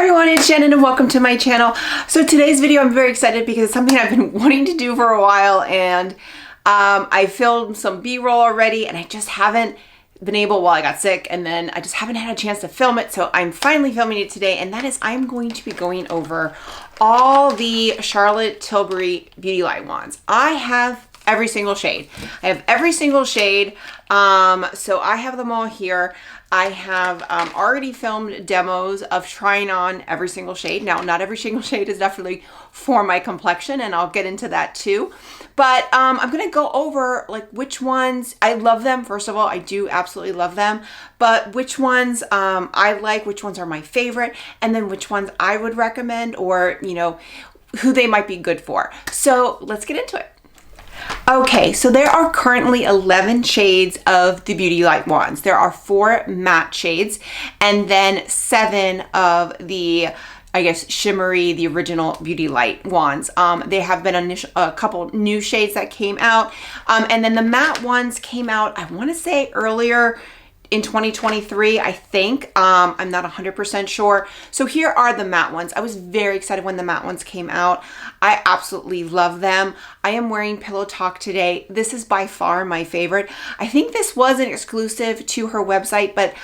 everyone, it's Shannon and welcome to my channel. So today's video I'm very excited because it's something I've been wanting to do for a while, and I filmed some b-roll already and I just haven't been able, well, I got sick and then I just haven't had a chance to film it, so I'm finally filming it today, and that is I'm going to be going over all the Charlotte Tilbury Beauty Wands. I have every single shade. I have every single shade, so I have them all here. I have already filmed demos of trying on every single shade. Now, not every single shade is definitely for my complexion, and I'll get into that too. But I'm gonna go over like which ones I love them. First of all, I do absolutely love them, but which ones I like, which ones are my favorite, and then which ones I would recommend, or you know, who they might be good for. So let's get into it. Okay, so there are currently 11 shades of the Beauty Wands. There are 4 matte shades and then 7 of the, I guess, shimmery, the original Beauty Wands. They have been a couple new shades that came out. And then the matte ones came out, I want to say earlier in 2023, I think. I'm not 100% sure. So here are the matte ones. I was very excited when the matte ones came out. I absolutely love them. I am wearing Pillow Talk today. This is by far my favorite. I think this was an exclusive to her website, but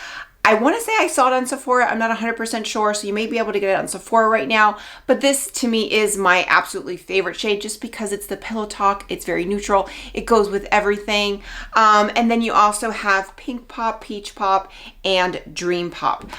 I want to say I saw it on Sephora. I'm not 100% sure, so you may be able to get it on Sephora right now. But this, to me, is my absolutely favorite shade just because it's the Pillow Talk. It's very neutral. It goes with everything. And then you also have Pink Pop, Peach Pop, and Dream Pop.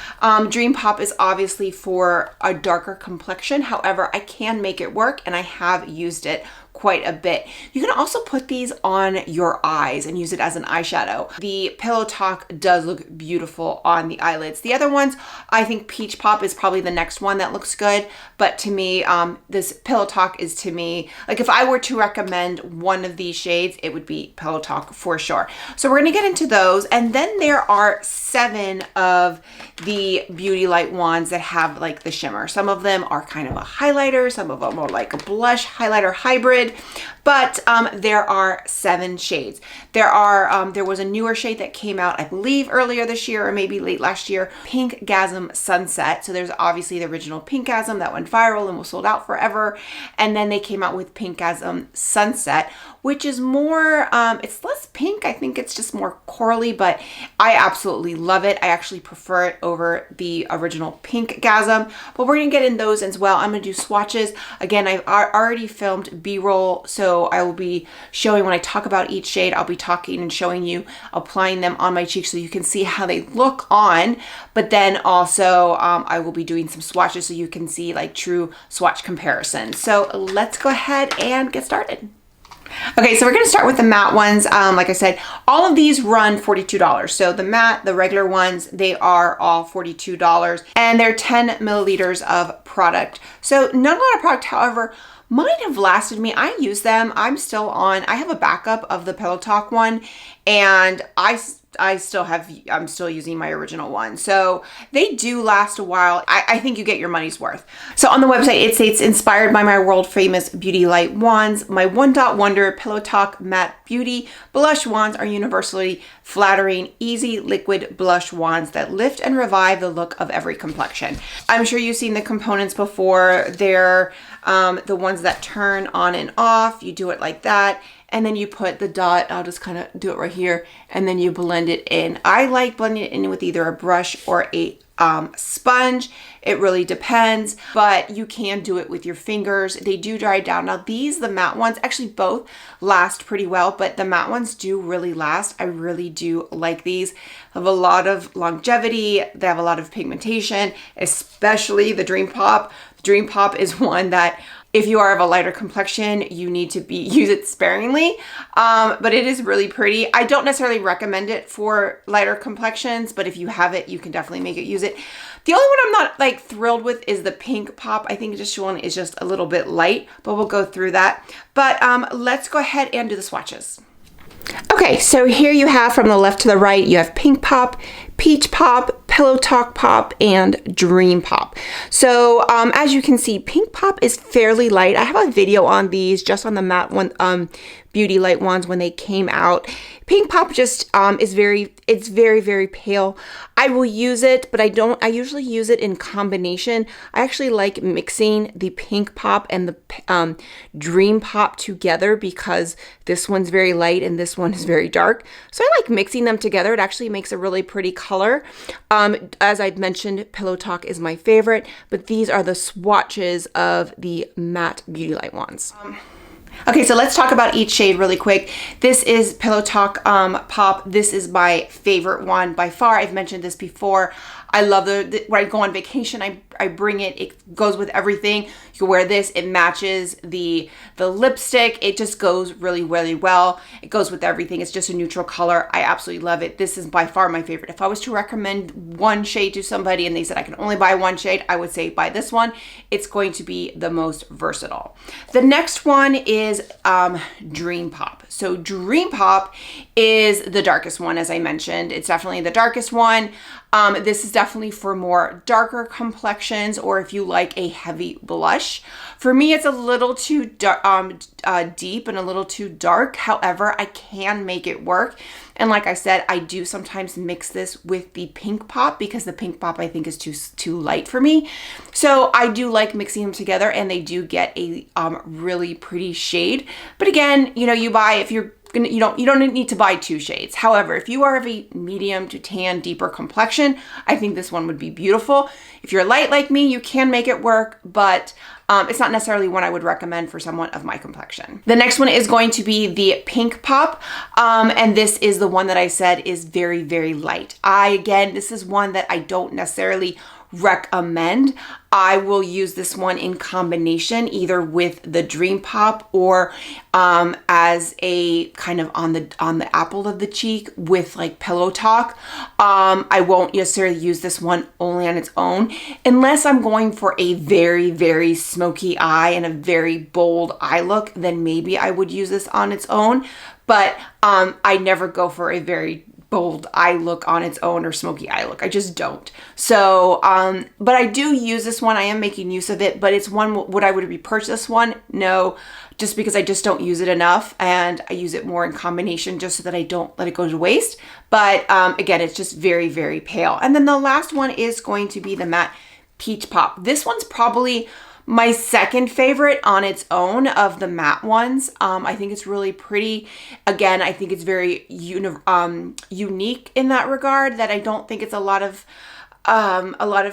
Dream Pop is obviously for a darker complexion. However, I can make it work, and I have used it quite a bit. You can also put these on your eyes and use it as an eyeshadow. The Pillow Talk does look beautiful on the eyelids. The other ones, I think Peach Pop is probably the next one that looks good, but to me, this Pillow Talk is, to me, like if I were to recommend one of these shades, it would be Pillow Talk for sure. So we're gonna get into those, and then there are 7 of the Beauty Wands that have like the shimmer. Some of them are kind of a highlighter, some of them are like a blush highlighter hybrid, but there are 7 shades. There was a newer shade that came out, I believe earlier this year or maybe late last year, Pinkgasm Sunset. So there's obviously the original Pinkgasm that went viral and was sold out forever, and then they came out with Pinkgasm Sunset, which is more, it's less pink. I think it's just more corally, but I absolutely love it. I actually prefer it over the original Pinkgasm, but we're gonna get in those as well. I'm gonna do swatches. Again, I've already filmed b-roll, so I will be showing, when I talk about each shade, I'll be talking and showing you, applying them on my cheeks so you can see how they look on, but then also I will be doing some swatches so you can see like true swatch comparison. So let's go ahead and get started. Okay, so we're going to start with the matte ones. Like I said, all of these run $42. So the matte, the regular ones, they are all $42, and they're 10 milliliters of product. So not a lot of product, however, might have lasted me. I use them. I'm still on. I have a backup of the Pillow Talk one, and I'm still using my original one. So they do last a while. I think you get your money's worth. So on the website, it states, inspired by my world famous Beauty Wands, my One Dot Wonder Pillow Talk Matte Beauty Blush Wands are universally flattering, easy liquid blush wands that lift and revive the look of every complexion. I'm sure you've seen the components before. They're the ones that turn on and off. You do it like that, and then you put the dot, I'll just kind of do it right here, and then you blend it in. I like blending it in with either a brush or a sponge. It really depends, but you can do it with your fingers. They do dry down. Now these, the matte ones, actually both last pretty well, but the matte ones do really last. I really do like these. They have a lot of longevity. They have a lot of pigmentation, especially the Dream Pop. The Dream Pop is one that, if you are of a lighter complexion, you need to use it sparingly, but it is really pretty. I don't necessarily recommend it for lighter complexions, but if you have it, you can definitely use it. The only one I'm not like thrilled with is the Pink Pop. I think this one is just a little bit light, but we'll go through that. But let's go ahead and do the swatches. Okay, so here you have, from the left to the right, you have Pink Pop, Peach Pop, Pillow Talk Pop, and Dream Pop. So as you can see, Pink Pop is fairly light. I have a video on these, just on the matte one, Beauty Light Wands when they came out. Pink Pop just it's very pale. I will use it, but I usually use it in combination. I actually like mixing the Pink Pop and the Dream Pop together because this one's very light and this one is very dark. So I like mixing them together. It actually makes a really pretty color. As I've mentioned, Pillow Talk is my favorite, but these are the swatches of the matte Beauty Light Wands. Okay, so let's talk about each shade really quick. This is Pillow Talk Pop. This is my favorite one by far. I've mentioned this before. I love when I go on vacation, I bring it. It goes with everything. You can wear this. It matches the lipstick. It just goes really, really well. It goes with everything. It's just a neutral color. I absolutely love it. This is by far my favorite. If I was to recommend one shade to somebody and they said I can only buy one shade, I would say buy this one. It's going to be the most versatile. The next one is Dream Pop. So Dream Pop is the darkest one, as I mentioned. It's definitely the darkest one. This is definitely for more darker complexions or if you like a heavy blush. For me, it's a little too deep and a little too dark. However, I can make it work. And like I said, I do sometimes mix this with the Pink Pop because the Pink Pop I think is too light for me. So I do like mixing them together and they do get a really pretty shade. But again, you know, you don't need to buy two shades. However, if you are of a medium to tan, deeper complexion, I think this one would be beautiful. If you're light like me, you can make it work, but it's not necessarily one I would recommend for someone of my complexion. The next one is going to be the Pink Pop, and this is the one that I said is very, very light. Again, this is one that I don't necessarily recommend. I will use this one in combination either with the Dream Pop or as a kind of on the apple of the cheek with like Pillow Talk. I won't necessarily use this one only on its own unless I'm going for a very, very smoky eye and a very bold eye look, then maybe I would use this on its own. But I never go for a very bold eye look on its own or smoky eye look. I just don't. So, but I do use this one. I am making use of it, but it's one, would I repurchase this one? No, just because I just don't use it enough and I use it more in combination just so that I don't let it go to waste. But again, it's just very, very pale. And then the last one is going to be the matte Peach Pop. This one's probably my second favorite on its own of the matte ones. I think it's really pretty. Again, I think it's very unique in that regard, that I don't think it's a lot of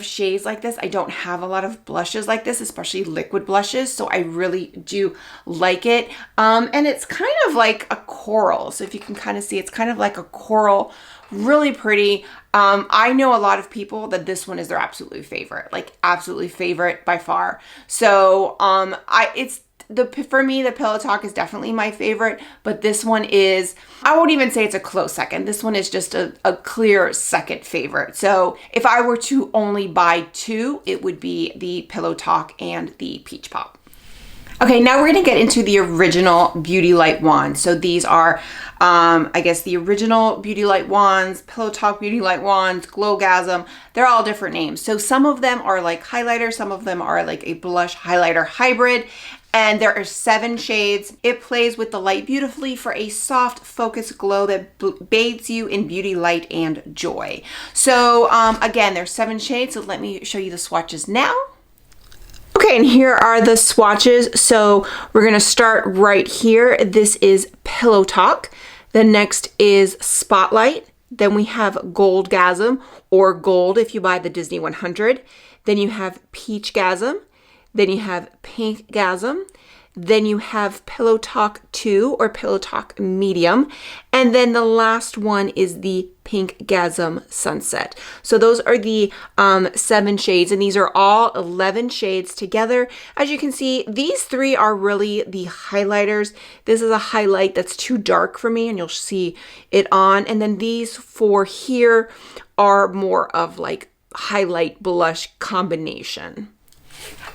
shades like this. I don't have a lot of blushes like this, especially liquid blushes. So I really do like it. And it's kind of like a coral. So if you can kind of see, it's kind of like a coral, really pretty. I know a lot of people that this one is their absolute favorite, like absolutely favorite by far. So, for me, the Pillow Talk is definitely my favorite, but this one is, I won't even say it's a close second. This one is just a clear second favorite. So if I were to only buy two, it would be the Pillow Talk and the Peach Pop. Okay, now we're going to get into the original Beauty Light Wands. So these are, I guess, the original Beauty Light Wands, Pillow Talk Beauty Light Wands, Goldgasm. They're all different names. So some of them are like highlighters, some of them are like a blush highlighter hybrid, and there are 7 shades. It plays with the light beautifully for a soft, focused glow that bathes you in beauty, light, and joy. So again, there's 7 shades. So let me show you the swatches now. Okay, and here are the swatches. So we're gonna start right here. This is Pillow Talk. The next is Spotlight. Then we have Goldgasm, or Gold if you buy the Disney 100. Then you have Peachgasm. Then you have Pinkgasm. Then you have Pillow Talk 2 or Pillow Talk Medium. And then the last one is the Pinkgasm Sunset. So those are the 7 shades, and these are all 11 shades together. As you can see, these 3 are really the highlighters. This is a highlight that's too dark for me, and you'll see it on. And then these 4 here are more of like highlight blush combination.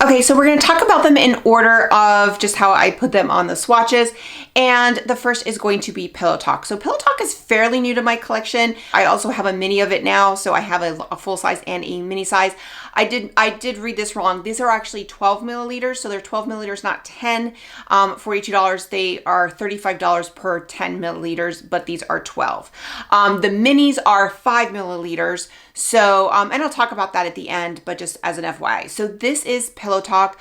Okay, so we're going to talk about them in order of just how I put them on the swatches. And the first is going to be Pillow Talk. So Pillow Talk is fairly new to my collection. I also have a mini of it now, so I have a full size and a mini size. I did read this wrong. These are actually 12 milliliters, so they're 12 milliliters, not 10. $42. They are $35 per 10 milliliters, but these are 12. The minis are 5 milliliters. So, and I'll talk about that at the end, but just as an FYI. So this is Pillow Talk.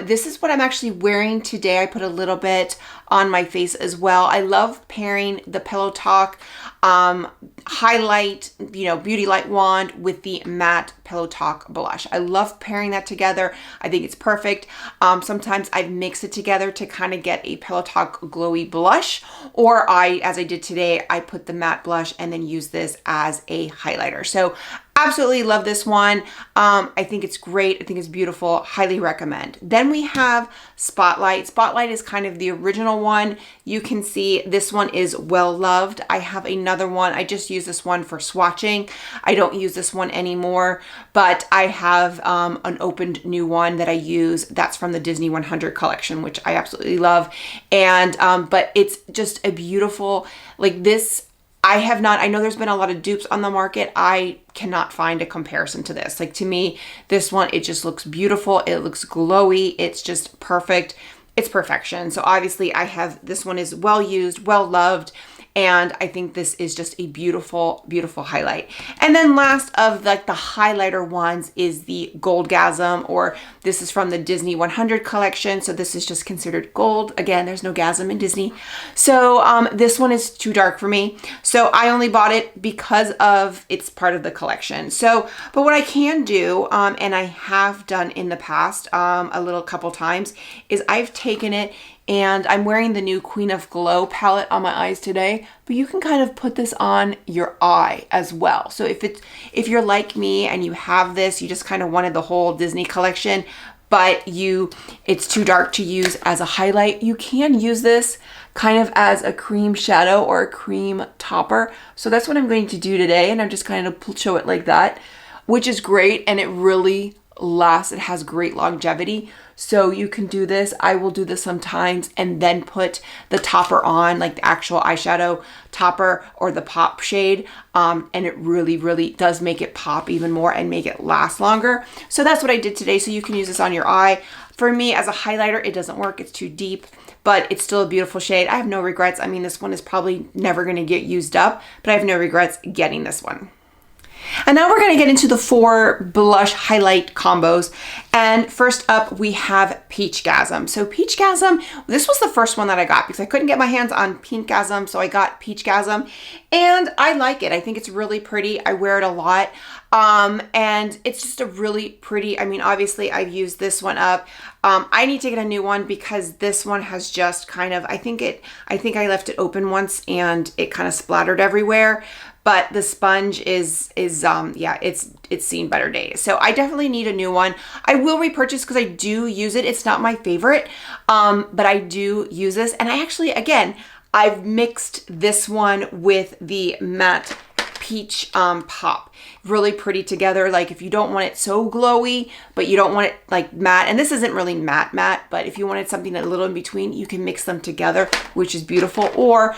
This is what I'm actually wearing today. I put a little bit on my face as well. I love pairing the Pillow Talk highlight, beauty light wand with the matte Pillow Talk blush. I love pairing that together. I think it's perfect. Sometimes I mix it together to kind of get a Pillow Talk glowy blush, or as I did today, I put the matte blush and then use this as a highlighter. So absolutely love this one. I think it's great. I think it's beautiful. Highly recommend. Then we have Spotlight. Spotlight is kind of the original one. You can see this one is well loved. I have another one. I just use this one for swatching. I don't use this one anymore, but I have an opened new one that I use. That's from the Disney 100 collection, which I absolutely love. And but it's just a beautiful, like this. I know there's been a lot of dupes on the market. I cannot find a comparison to this. Like, to me, this one, it just looks beautiful. It looks glowy. It's just perfect. It's perfection. So obviously I have, this one is well used, well loved. And I think this is just a beautiful, beautiful highlight. And then last of the highlighter ones is the Goldgasm, or this is from the Disney 100 collection. So this is just considered gold. Again, there's no gasm in Disney. So this one is too dark for me. So I only bought it because of it's part of the collection. So, but what I can do, and I have done in the past a couple times, is I've taken it and I'm wearing the new Queen of Glow palette on my eyes today, but you can kind of put this on your eye as well. So if you're like me and you have this, you just kind of wanted the whole Disney collection, but it's too dark to use as a highlight, you can use this kind of as a cream shadow or a cream topper. So that's what I'm going to do today, and I'm just kind of show it like that, which is great, and it really lasts. It has great longevity. So you can do this. I will do this sometimes and then put the topper on, like the actual eyeshadow topper or the pop shade. And it really, really does make it pop even more and make it last longer. So that's what I did today. So you can use this on your eye. For me, as a highlighter, it doesn't work. It's too deep, but it's still a beautiful shade. I have no regrets. I mean, this one is probably never going to get used up, but I have no regrets getting this one. And now we're going to get into the 4 blush highlight combos. And first up, we have Peachgasm. So Peachgasm, this was the first one that I got because I couldn't get my hands on Pinkgasm, so I got Peachgasm. And I like it. I think it's really pretty. I wear it a lot. And it's just a really pretty, I mean, obviously I've used this one up. I need to get a new one because this one has just kind of, I think I left it open once and it kind of splattered everywhere. But the sponge yeah, it's seen better days. So I definitely need a new one. I will repurchase because I do use it. It's not my favorite, but I do use this. And I actually, again, I've mixed this one with the matte peach pop. Really pretty together. Like, if you don't want it so glowy, but you don't want it like matte, and this isn't really matte, but if you wanted something a little in between, you can mix them together, which is beautiful. Or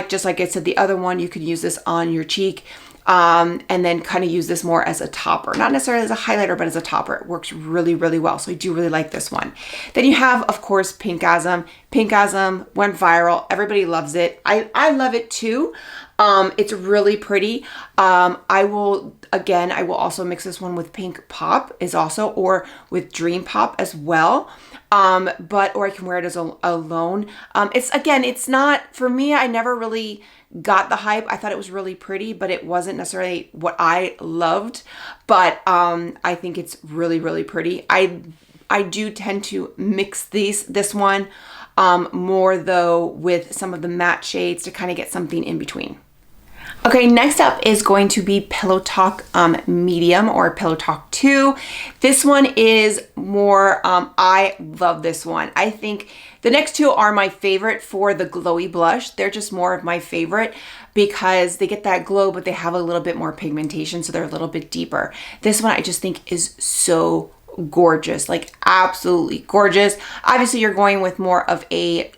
just like I said, the other one, you could use this on your cheek and then kind of use this more as a topper. Not necessarily as a highlighter, but as a topper. It works really, really well. So I do really like this one. Then you have, of course, Pinkgasm. Pinkgasm went viral. Everybody loves it. I love it too. It's really pretty. I will also mix this one with Pink Pop or with Dream Pop as well. Or I can wear it as alone. It's not, for me, I never really got the hype. I thought it was really pretty, but it wasn't necessarily what I loved. But I think it's really, really pretty. I do tend to mix this one more though with some of the matte shades to kind of get something in between. Okay, next up is going to be Pillow Talk Medium or Pillow Talk 2. This one is more, I love this one. I think the next two are my favorite for the glowy blush. They're just more of my favorite because they get that glow, but they have a little bit more pigmentation, so they're a little bit deeper. This one I just think is so gorgeous, like absolutely gorgeous. Obviously you're going with more of a,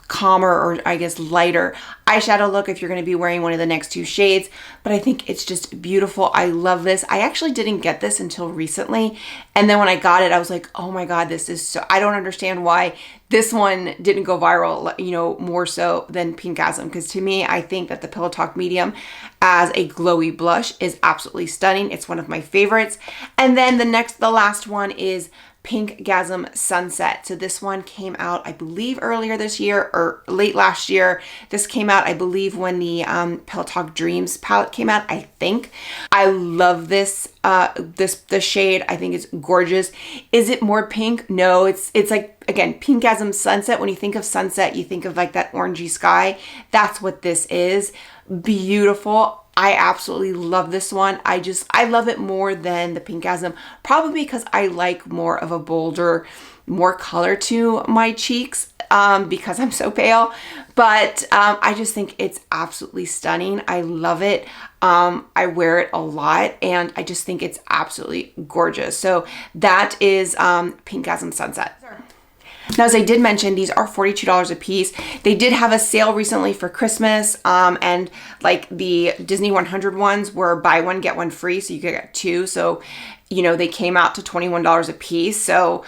calmer, or I guess lighter eyeshadow look if you're going to be wearing one of the next two shades. But I think it's just beautiful. I love this. I actually didn't get this until recently, and then when I got it, I was like, oh my god, this is so, I don't understand why this one didn't go viral, you know, more so than Pinkgasm, because to me, I think that the Pillow Talk Medium as a glowy blush is absolutely stunning. It's one of my favorites. And then the last one is Pinkgasm Sunset. So this one came out, I believe, earlier this year or late last year. This came out, I believe, when the Pillow Talk Dreams palette came out, I think. I love this, the shade. I think it's gorgeous. Is it more pink? No, it's like, again, Pinkgasm Sunset. When you think of sunset, you think of like that orangey sky. That's what this is. Beautiful. I absolutely love this one. I love it more than the Pinkgasm, probably because I like more of a bolder, more color to my cheeks because I'm so pale. But I just think it's absolutely stunning. I love it. I wear it a lot, and I just think it's absolutely gorgeous. So that is Pinkgasm Sunset. Now, as I did mention, these are $42 a piece. They did have a sale recently for Christmas, and like the Disney 100 ones were buy one, get one free, so you could get two. So, you know, they came out to $21 a piece. So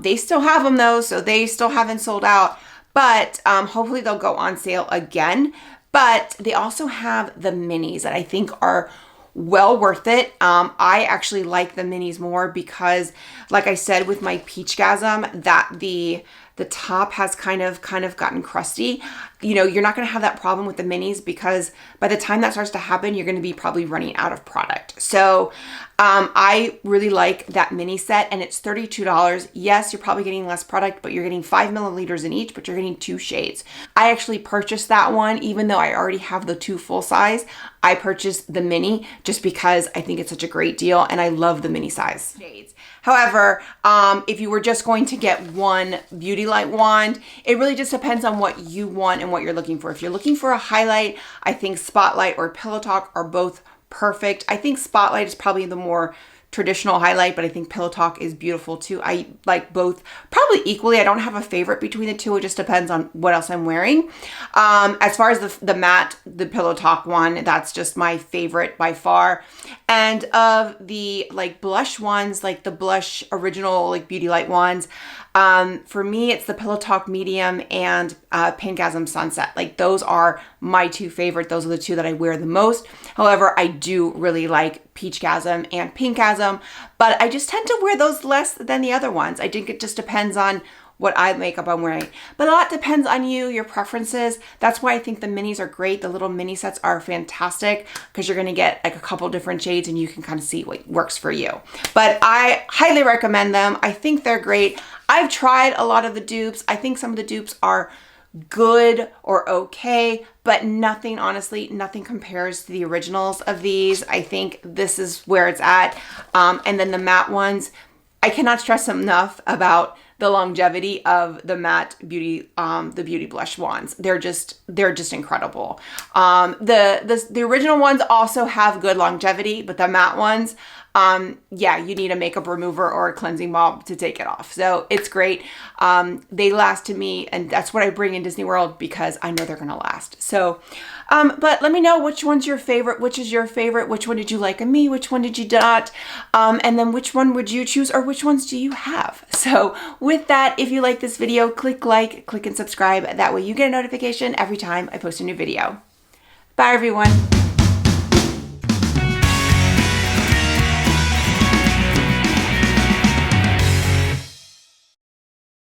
they still have them though, so they still haven't sold out, but hopefully they'll go on sale again. But they also have the minis that I think are well worth it. I actually like the minis more because, like I said, with my Peachgasm, that the top has kind of gotten crusty. You know, you're not going to have that problem with the minis because by the time that starts to happen, you're going to be probably running out of product. So I really like that mini set, and it's $32. Yes, you're probably getting less product, but you're getting 5 milliliters in each, but you're getting 2 shades. I actually purchased that one, even though I already have the 2 full size. I purchased the mini just because I think it's such a great deal, and I love the mini size shades. However, if you were just going to get one beauty light wand, it really just depends on what you want and what you're looking for. If you're looking for a highlight, I think Spotlight or Pillow Talk are both perfect. I think Spotlight is probably the more traditional highlight, but I think Pillow Talk is beautiful too. I like both probably equally. I don't have a favorite between the two. It just depends on what else I'm wearing. As far as the matte, the Pillow Talk one, that's just my favorite by far. And of the like blush ones, like the blush original like beauty light ones, for me, it's the Pillow Talk Medium and Pinkgasm Sunset. Like those are my 2 favorite. Those are the 2 that I wear the most. However, I do really like Peachgasm and Pinkgasm, but I just tend to wear those less than the other ones. I think it just depends on what eye makeup I'm wearing. But a lot depends on you, your preferences. That's why I think the minis are great. The little mini sets are fantastic because you're gonna get like a couple different shades and you can kind of see what works for you. But I highly recommend them. I think they're great. I've tried a lot of the dupes. I think some of the dupes are good or okay, but nothing, honestly, nothing compares to the originals of these. I think this is where it's at. And then the matte ones, I cannot stress enough about the longevity of the matte beauty, the beauty blush wands. They're just incredible. The original ones also have good longevity, but the matte ones, yeah, you need a makeup remover or a cleansing balm to take it off. So it's great. They last to me, and that's what I bring in Disney World because I know they're gonna last. So, but let me know which one's your favorite, which is your favorite, which one did you like of me, which one did you not, and then which one would you choose or which ones do you have? So with that, if you like this video, click like, click and subscribe. That way you get a notification every time I post a new video. Bye everyone.